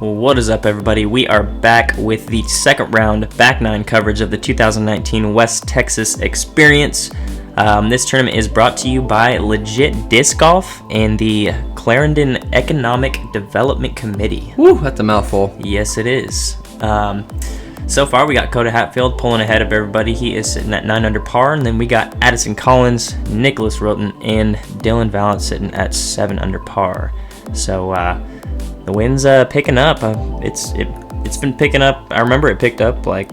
What is up, everybody? We are back with the second round back nine coverage of the 2019 West Texas Experience. This tournament is brought to you by Legit Disc Golf and the Clarendon Economic Development Committee. Woo, that's a mouthful. Yes, it is. So far, we got Coda Hatfield pulling ahead of everybody. He is sitting at 9 under par, and then we got Addison Collins, Nicholas Rowton, and Dillon Vallance sitting at 7 under par. So the wind's picking up. It's been picking up. I remember it picked up like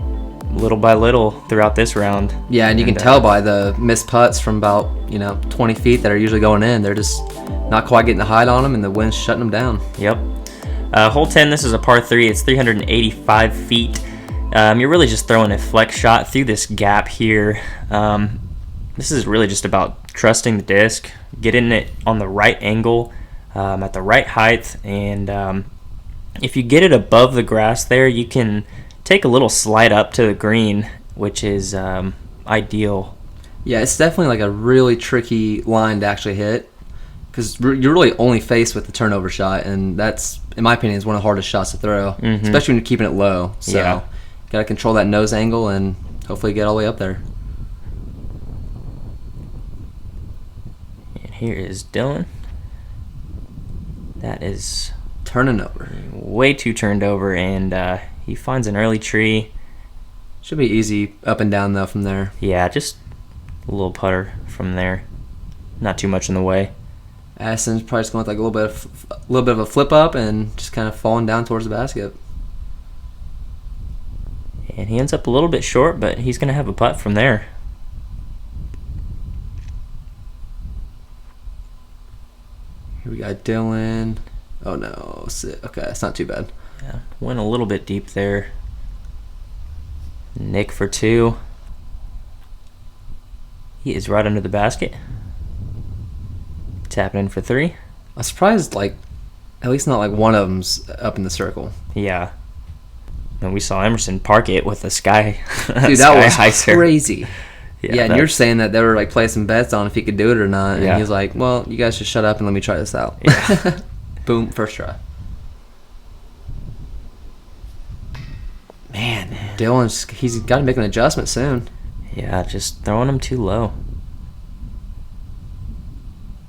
little by little throughout this round. Yeah, and you can tell by the missed putts from about 20 feet that are usually going in. They're just not quite getting the height on them, and the wind's shutting them down. Yep. Hole 10. This is a par 3. It's 385 feet. You're really just throwing a flex shot through this gap here. This is really just about trusting the disc, getting it on the right angle, at the right height, and if you get it above the grass there, you can take a little slide up to the green, which is ideal. Yeah, it's definitely like a really tricky line to actually hit because you're really only faced with the turnover shot, and that's, in my opinion, is one of the hardest shots to throw, especially when you're keeping it low. So yeah. Got to control that nose angle and hopefully get all the way up there. And here is Dillon. That is turning over. Way too turned over, and he finds an early tree. Should be easy up and down, though, from there. Yeah, just a little putter from there. Not too much in the way. Addison's probably just going with like a little bit of a flip up and just kind of falling down towards the basket. And he ends up a little bit short, but he's going to have a putt from there. Here we got Dillon. Oh, no. Okay, that's not too bad. Yeah, went a little bit deep there. Nick for 2. He is right under the basket. Tapping in for 3. I'm surprised, at least not like one of them's up in the circle. Yeah. And we saw Emerson park it with a sky. Dude, that was hyzer. Crazy. Yeah, and you're saying that they were like placing bets on if he could do it or not. And he was like, well, you guys just shut up and let me try this out. Yeah. Boom, first try. Man, he's got to make an adjustment soon. Yeah, just throwing him too low.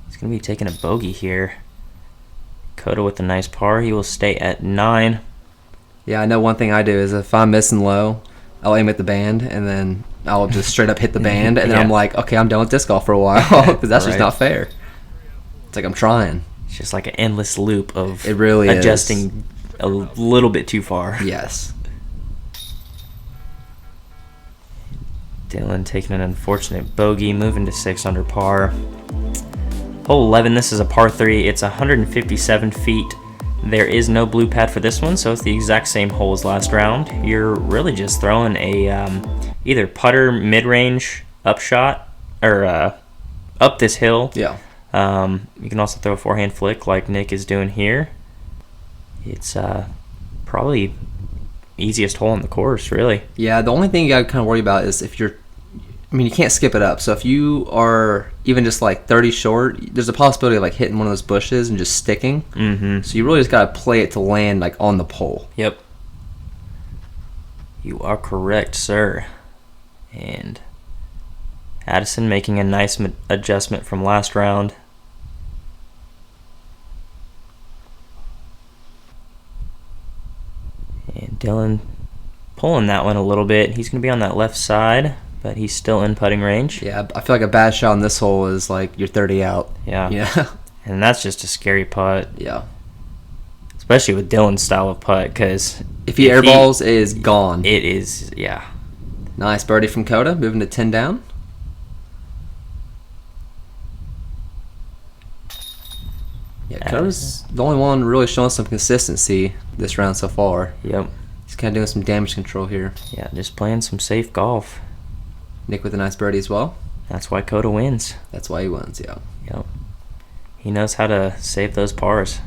He's going to be taking a bogey here. Coda with a nice par. He will stay at 9. Yeah, I know one thing I do is if I'm missing low, I'll aim at the band, and then I'll just straight up hit the band, and then I'm like, okay, I'm done with disc golf for a while, because that's just not fair. It's like I'm trying. It's just like an endless loop of it really adjusting a little bit too far. Yes. Dillon taking an unfortunate bogey, moving to 6 under par. Hole 11, this is a par 3. It's 157 feet. There is no blue pad for this one, so it's the exact same hole as last round. You're really just throwing a either putter mid-range upshot or up this hill. Yeah. You can also throw a forehand flick like Nick is doing here. It's probably easiest hole on the course, really. Yeah, the only thing you got to kind of worry about is if you're, you can't skip it up. So if you are even just like 30 short, there's a possibility of like hitting one of those bushes and just sticking. So you really just got to play it to land like on the pole. Yep. You are correct, sir. And Addison making a nice adjustment from last round. And Dillon pulling that one a little bit. He's going to be on that left side, but he's still in putting range. Yeah, I feel like a bad shot on this hole is like you're 30 out. Yeah. Yeah. And that's just a scary putt. Yeah. Especially with Dillon's style of putt, because if he airballs, it is gone. It is, yeah. Nice birdie from Coda, moving to 10 down. Yeah, Coda's the only one really showing some consistency this round so far. Yep. He's kind of doing some damage control here. Yeah, just playing some safe golf. Nick with a nice birdie as well. That's why Coda wins. That's why he wins, yeah. Yep. He knows how to save those pars.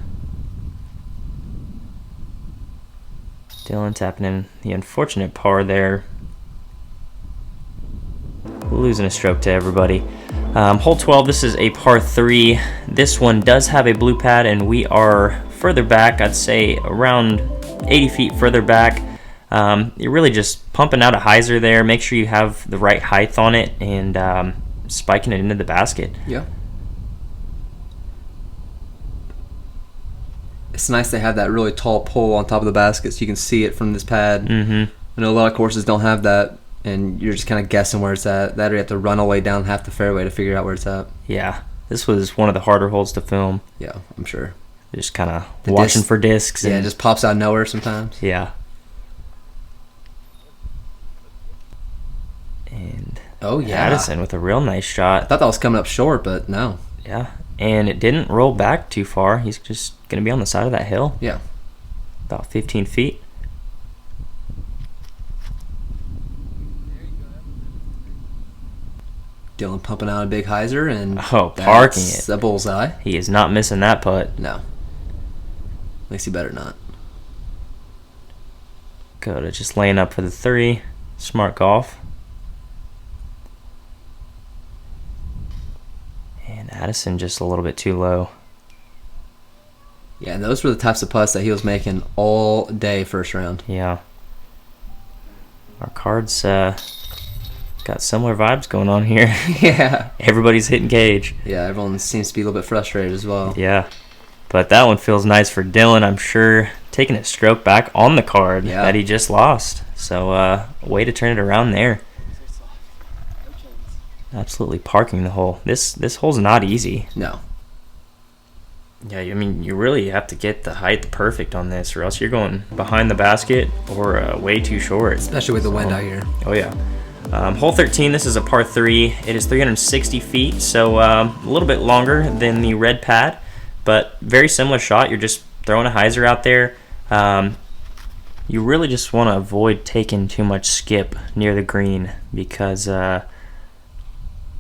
Dillon tapping in the unfortunate par there. Losing a stroke to everybody. Hole 12, this is a par 3. This one does have a blue pad, and we are further back, I'd say around 80 feet further back. You're really just pumping out a hyzer there. Make sure you have the right height on it and spiking it into the basket. Yeah. It's nice to have that really tall pole on top of the basket so you can see it from this pad. Mm-hmm. I know a lot of courses don't have that, and you're just kind of guessing where it's at. That or you have to run all the way down half the fairway to figure out where it's at. Yeah, this was one of the harder holes to film. Yeah, I'm sure. Just kind of watching for discs. Yeah, it just pops out of nowhere sometimes. Yeah. And oh yeah, Addison with a real nice shot. I thought that was coming up short, but no. Yeah, and it didn't roll back too far. He's just going to be on the side of that hill. Yeah. About 15 feet. Dillon pumping out a big hyzer and parking it. The bullseye. He is not missing that putt. No. At least he better not. Coda just laying up for the 3. Smart golf. And Addison just a little bit too low. Yeah, and those were the types of putts that he was making all day first round. Yeah. Our cards got similar vibes going on here. Yeah. Everybody's hitting gauge. Yeah, everyone seems to be a little bit frustrated as well. Yeah. But that one feels nice for Dillon, I'm sure. Taking a stroke back on the card that he just lost. So, way to turn it around there. Absolutely parking the hole. This hole's not easy. No. Yeah, I mean, you really have to get the height perfect on this, or else you're going behind the basket or way too short. Especially with the wind out here. Oh, yeah. Hole 13, this is a par 3. It is 360 feet, so a little bit longer than the red pad, but very similar shot. You're just throwing a hyzer out there. You really just want to avoid taking too much skip near the green because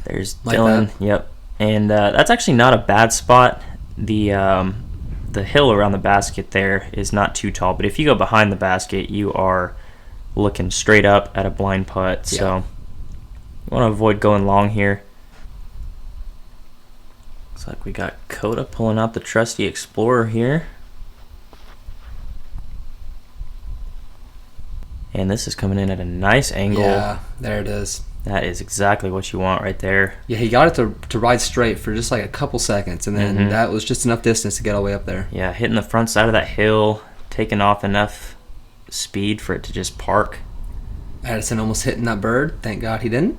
there's like Dillon. that. Yep. And that's actually not a bad spot. The hill around the basket there is not too tall, but if you go behind the basket, you are looking straight up at a blind putt. Yeah. So you want to avoid going long here. Looks like we got Coda pulling out the trusty Explorer here. And this is coming in at a nice angle. Yeah, there it is. That is exactly what you want right there. Yeah, he got it to ride straight for just like a couple seconds, and then that was just enough distance to get all the way up there. Yeah, hitting the front side of that hill, taking off enough speed for it to just park. Addison almost hitting that bird. Thank God he didn't.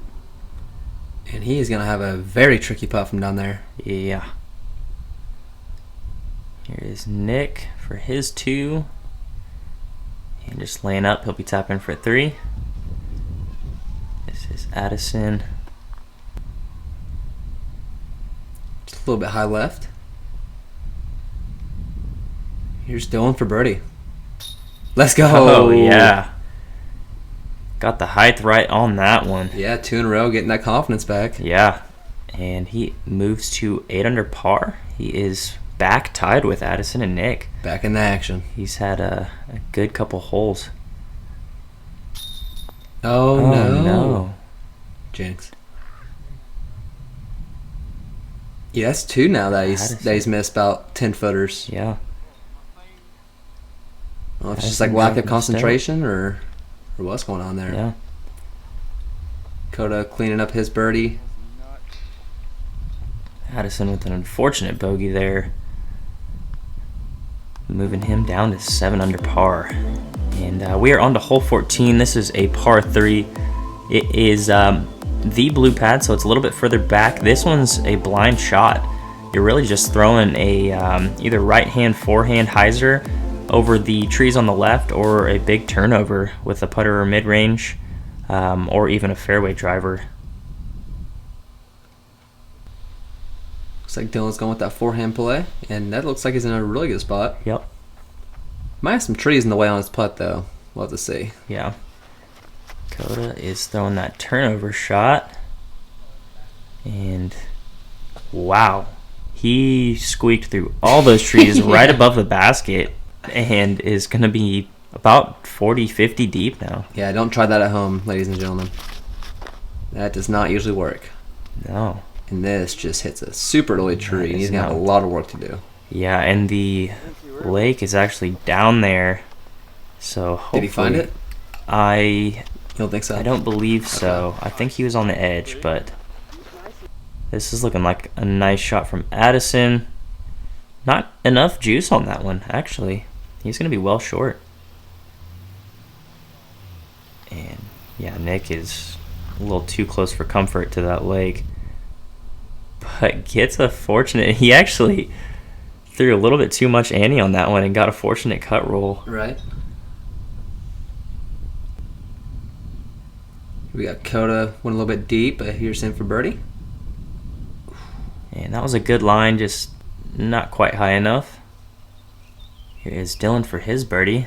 And he is going to have a very tricky putt from down there. Yeah. Here is Nick for his 2. And just laying up, he'll be tapping for 3. This is Addison. Just a little bit high left. Here's Dillon for birdie. Let's go. Oh, yeah. Got the height right on that one. Yeah, 2 in a row, getting that confidence back. Yeah. And he moves to 8 under par. He is back tied with Addison and Nick. Back in the action. He's had a good couple holes. Oh, no. Jinx. Yeah, that's 2 now that he's missed about 10 footers. Yeah. Well, it's just like lack of concentration or what's going on there. Yeah. Coda cleaning up his birdie. Addison with an unfortunate bogey there. Moving him down to 7 under par. And we are on to hole 14. This is a par 3. It is the blue pad, so it's a little bit further back. This one's a blind shot. You're really just throwing a either right-hand, forehand hyzer over the trees on the left, or a big turnover with a putter or mid-range, or even a fairway driver. Looks like Dillon's going with that forehand play, and that looks like he's in a really good spot. Yep. Might have some trees in the way on his putt, though. We'll have to see. Yeah. Coda is throwing that turnover shot. And wow. He squeaked through all those trees right above the basket and is going to be about 40, 50 deep now. Yeah, don't try that at home, ladies and gentlemen. That does not usually work. No. And this just hits a super early tree, and he's going to have a lot of work to do. Yeah, and the lake is actually down there So Did he find it? I You don't think so? I don't believe so. I think he was on the edge, but this is looking like a nice shot from Addison. Not enough juice on that one, actually. He's going to be well short. And yeah, Nick is a little too close for comfort to that lake. But gets a fortunate... He actually threw a little bit too much ante on that one and got a fortunate cut roll. Right. We got Coda went a little bit deep, but here's in for birdie. And that was a good line, just not quite high enough. Here is Dillon for his birdie.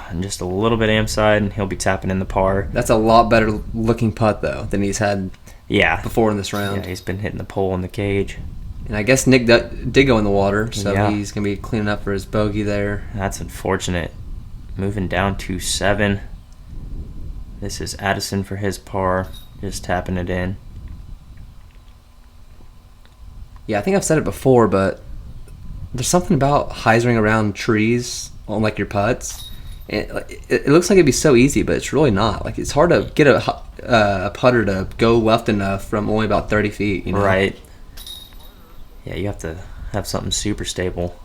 And just a little bit am side, and he'll be tapping in the par. That's a lot better looking putt, though, than he's had before in this round. Yeah, he's been hitting the pole in the cage. And I guess Nick did go in the water, so Yeah. he's going to be cleaning up for his bogey there. That's unfortunate. Moving down to 7. This is Addison for his par, just tapping it in. Yeah, I think I've said it before, but there's something about hyzering around trees on like your putts. It looks like it'd be so easy, but it's really not. Like it's hard to get a putter to go left enough from only about 30 feet. You know? Right. Yeah, you have to have something super stable.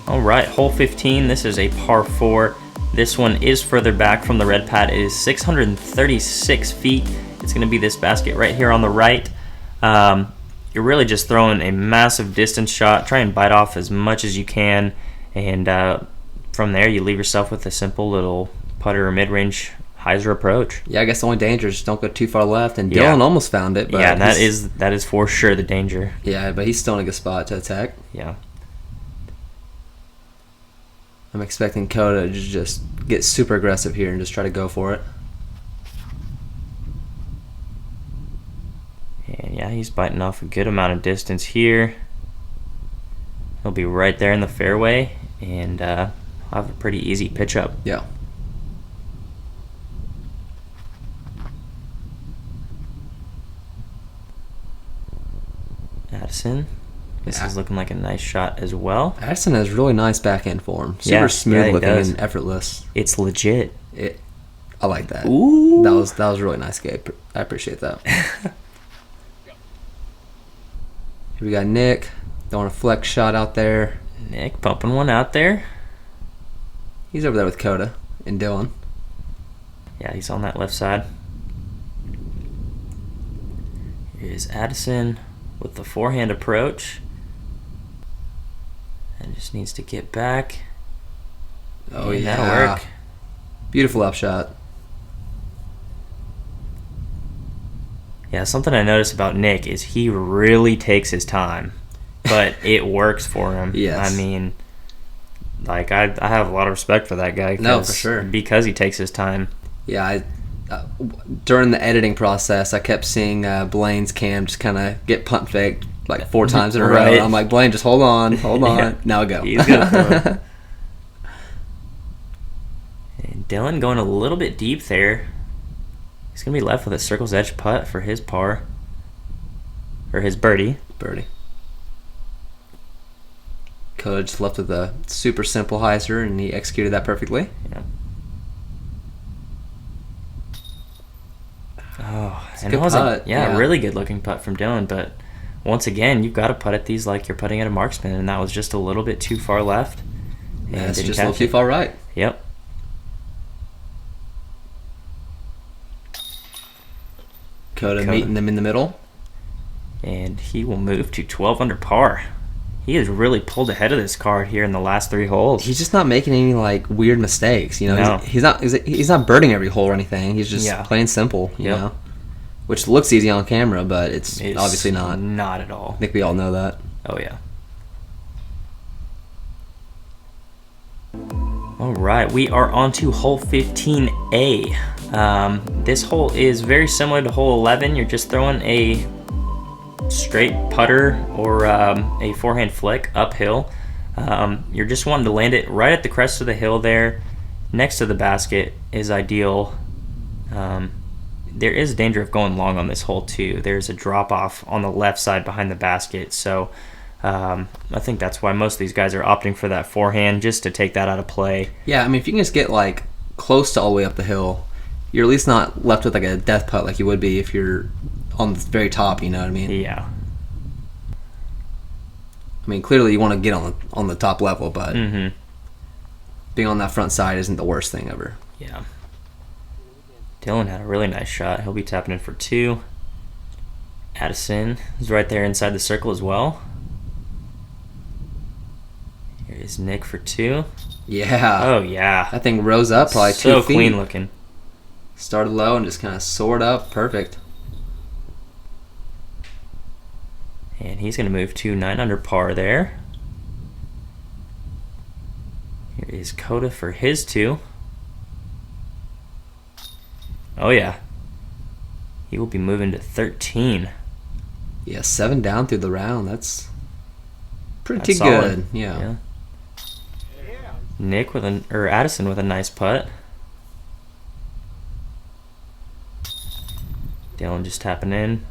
All right, hole 15. This is a par 4. This one is further back from the red pad. It is 636 feet. It's going to be this basket right here on the right. You're really just throwing a massive distance shot. Try and bite off as much as you can. And from there, you leave yourself with a simple little putter or mid-range hyzer approach. Yeah, I guess the only danger is don't go too far left. And Dillon almost found it. But yeah, that is for sure the danger. Yeah, but he's still in a good spot to attack. Yeah. I'm expecting Coda to just get super aggressive here and just try to go for it. And yeah, he's biting off a good amount of distance here. He'll be right there in the fairway and have a pretty easy pitch up. Yeah. Addison. This is looking like a nice shot as well. Addison has really nice backhand form. Super smooth looking and effortless. It's legit. I like that. Ooh. That was really nice, Gabe. I appreciate that. Here we got Nick. Throwing a flex shot out there. Nick pumping one out there. He's over there with Coda and Dillon. Yeah, he's on that left side. Here's Addison with the forehand approach. And just needs to get back. Oh, and yeah. That'll work. Beautiful upshot. Yeah, something I noticed about Nick is he really takes his time, but it works for him. Yes. I mean, like I have a lot of respect for that guy. No, for sure. Because he takes his time. Yeah, during the editing process, I kept seeing Blaine's cam just kind of get pump faked like 4 times in a row. Right. And I'm like, Blaine, just hold on. Yeah. Now go. He's gonna throw it. And Dillon going a little bit deep there. He's going to be left with a circle's edge putt for his par. Or his birdie. Birdie. Coda just left with a super simple hyzer, and he executed that perfectly. Yeah. Oh, It's a and good it was putt. a really good looking putt from Dillon, but once again, you've got to putt at these like you're putting at a marksman, and that was just a little bit too far left. Yeah, it's just a little too far right. Yep. Coda meeting them in the middle. And he will move to 12 under par. He has really pulled ahead of this card here in the last 3 holes. He's just not making any like weird mistakes, you know. No. He's not birding every hole or anything. He's just playing simple, you know. Which looks easy on camera, but it's obviously not. Not at all. I think we all know that. Oh yeah. All right, we are on to hole 15A. This hole is very similar to hole 11. You're just throwing a straight putter or a forehand flick uphill. You're just wanting to land it right at the crest of the hill there, next to the basket is ideal. there is danger of going long on this hole too. There's a drop off on the left side behind the basket, so I think that's why most of these guys are opting for that forehand, just to take that out of play. Yeah, I mean, if you can just get like close to all the way up the hill, you're at least not left with like a death putt like you would be if you're on the very top. You know what I mean? Yeah. I mean, clearly you want to get on the top level, but being on that front side isn't the worst thing ever. Yeah. Dillon had a really nice shot. He'll be tapping in for 2. Addison is right there inside the circle as well. Here is Nick for 2. Yeah. Oh, yeah. That thing rose up probably 2 feet. So clean looking. Started low and just kind of soared up. Perfect. And he's going to move to 9 under par there. Here is Coda for his 2. Oh, yeah. He will be moving to 13. Yeah, 7 down through the round. That's pretty That's good. solid. Yeah. Nick or Addison with a nice putt. Dillon just tapping in.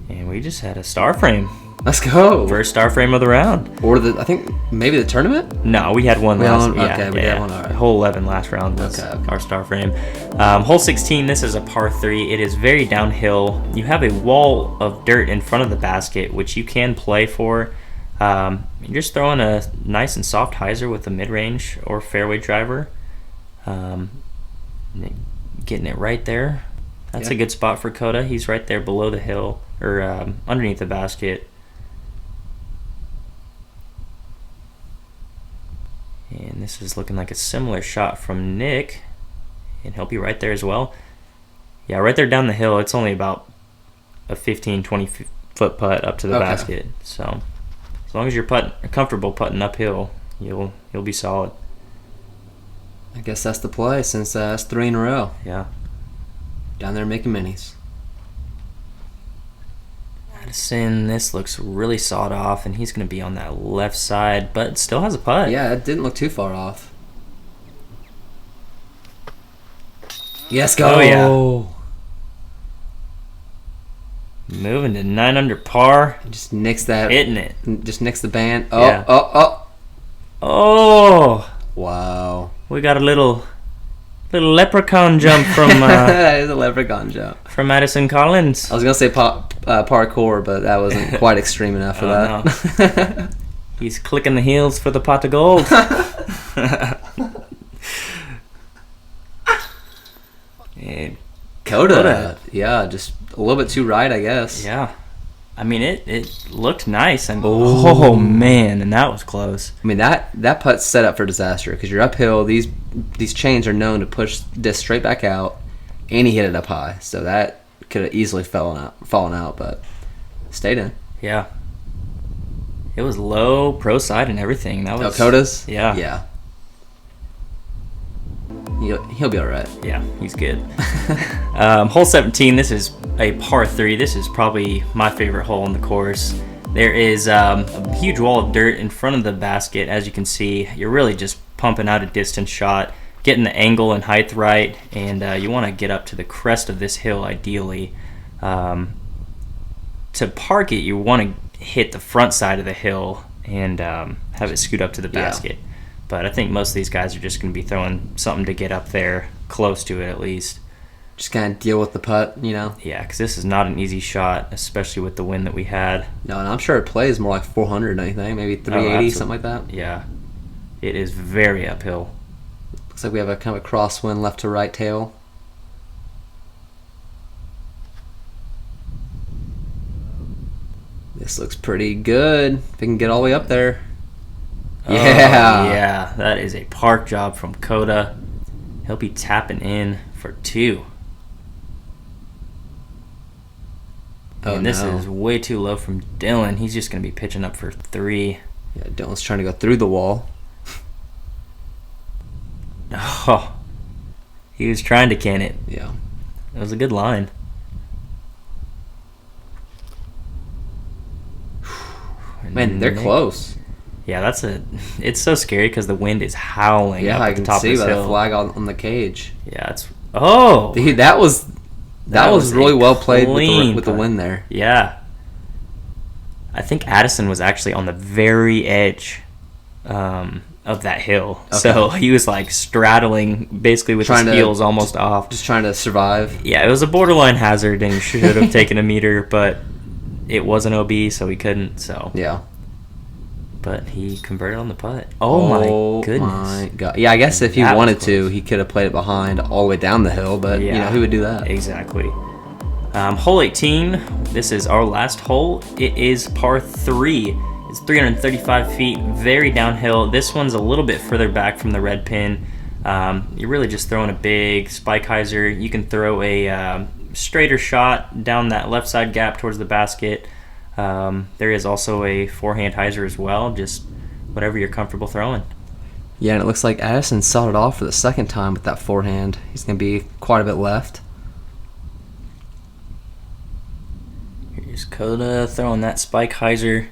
And we just had a star frame. Let's go. First star frame of the round. Or I think maybe the tournament? No, we had one last. Yeah, we had one. All right. Hole 11 last round was our star frame. Hole 16. This is a par 3. It is very downhill. You have a wall of dirt in front of the basket, which you can play for. You're just throwing a nice and soft hyzer with a mid-range or fairway driver. Getting it right there. That's a good spot for Coda. He's right there below the hill, or underneath the basket. And this is looking like a similar shot from Nick. And he'll be right there as well. Yeah, right there down the hill. It's only about a 15, 20 foot putt up to the basket. So as long as you're comfortable putting uphill, you'll be solid. I guess that's the play since that's 3 in a row. Yeah. Down there making minis. Addison, this looks really sawed off, and he's going to be on that left side, but still has a putt. Yeah, it didn't look too far off. Yes, go. Oh, yeah. Moving to 9 under par. Just nicks that. Hitting it. Just nicks the band. Oh, Yeah. Oh. Wow. We got a little leprechaun jump from that is a leprechaun jump from Addison Collins. I was gonna say parkour, but that wasn't quite extreme enough for that. No. He's clicking the heels for the pot of gold. And Coda, yeah, just a little bit too right, I guess. Yeah. I mean, it looked nice. Oh, man, and that was close. I mean, that putt's set up for disaster because you're uphill. These chains are known to push this straight back out, and he hit it up high. So that could have easily fallen out, but stayed in. Yeah. It was low, pro side, and everything. That was Coda's? Yeah. Yeah. He'll be all right. Yeah, he's good. Hole 17, this is a par 3. This is probably my favorite hole on the course. There is a huge wall of dirt in front of the basket. As you can see, you're really just pumping out a distance shot, getting the angle and height right, and you want to get up to the crest of this hill ideally. To park it, you want to hit the front side of the hill and have it scoot up to the basket. But I think most of these guys are just going to be throwing something to get up there, close to it at least. Just kind of deal with the putt, you know? Yeah, because this is not an easy shot, especially with the wind that we had. No, and I'm sure it plays more like 400, don't you think? Maybe 380, something like that? Yeah. It is very uphill. Looks like we have a kind of a crosswind left to right tail. This looks pretty good. If we can get all the way up there. Yeah. Yeah, that is a park job from Coda. He'll be tapping in for 2. And this is way too low from Dillon. He's just going to be pitching up for 3. Yeah, Dillon's trying to go through the wall. Oh, he was trying to can it. Yeah. It was a good line. Man, they're close. Yeah, it's so scary because the wind is howling Yeah, up I at the can top see of this by the hill. flag on the cage. Yeah, oh! Dude, that was really a well played clean with the putt. wind there. Yeah. I think Addison was actually on the very edge of that hill. Okay. So he was like straddling basically with his heels almost off. Just trying to survive. Yeah, it was a borderline hazard and he should have taken a meter, but it was an OB, so he couldn't. So Yeah. But he converted on the putt. Oh my goodness. My God. Yeah, I guess if he That was wanted to, close. he could have played it behind all the way down the hill, but who would do that? Exactly. Hole 18, this is our last hole. It is par 3. It's 335 feet, very downhill. This one's a little bit further back from the red pin. You're really just throwing a big spike hyzer. You can throw a straighter shot down that left side gap towards the basket. There is also a forehand hyzer as well, just whatever you're comfortable throwing. Yeah, and it looks like Addison sawed it off for the second time with that forehand. He's going to be quite a bit left. Here's Coda throwing that spike hyzer.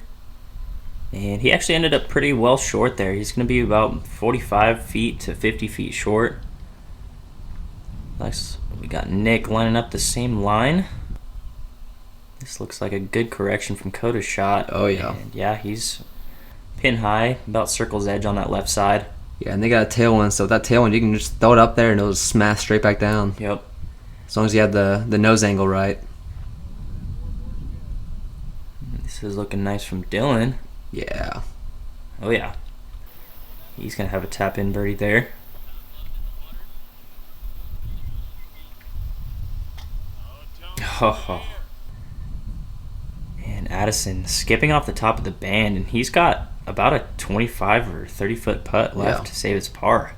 And he actually ended up pretty well short there. He's going to be about 45 feet to 50 feet short. Nice. We got Nick lining up the same line. This looks like a good correction from Coda's shot. Oh, yeah. And yeah, he's pin high, about circle's edge on that left side. Yeah, and they got a tailwind, so with that tailwind, you can just throw it up there and it'll just smash straight back down. Yep. As long as you have the nose angle right. This is looking nice from Dillon. Yeah. Oh, yeah. He's going to have a tap-in birdie there. Oh. And Addison skipping off the top of the band, and he's got about a 25 or 30-foot putt left to save his par.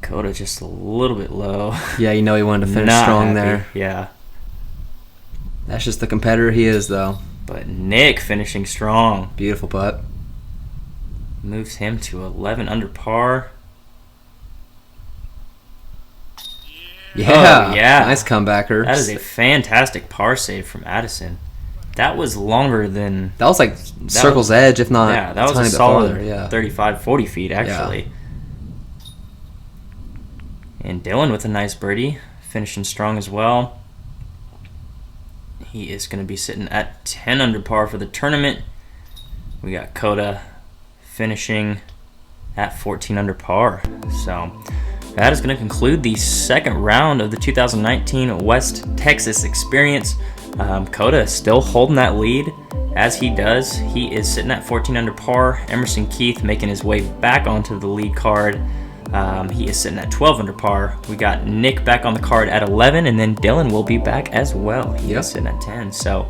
Coda just a little bit low. Yeah, he wanted to finish Not strong happy. there. Yeah. That's just the competitor he is, though. But Nick finishing strong. Beautiful putt. Moves him to 11 under par. Yeah. Oh, yeah. Nice comebacker. That is a fantastic par save from Addison. That was longer than... That was like circle's edge, if not Yeah, that was tiny a bit solid farther. Yeah. 35, 40 feet, actually. And Dillon with a nice birdie, finishing strong as well. He is going to be sitting at 10 under par for the tournament. We got Coda finishing at 14 under par. So that is going to conclude the second round of the 2019 West Texas Experience. Coda is still holding that lead. As he does, he is sitting at 14 under par. Emerson Keith making his way back onto the lead card. He is sitting at 12 under par. We got Nick back on the card at 11, and then Dillon will be back as well. He is sitting at 10. So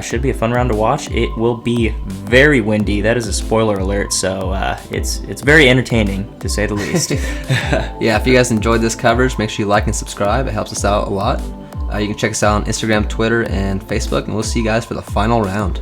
should be a fun round to watch. It will be very windy. That is a spoiler alert. So it's very entertaining, to say the least. Yeah, if you guys enjoyed this coverage, make sure you like and subscribe. It helps us out a lot. You can check us out on Instagram, Twitter, and Facebook, and we'll see you guys for the final round.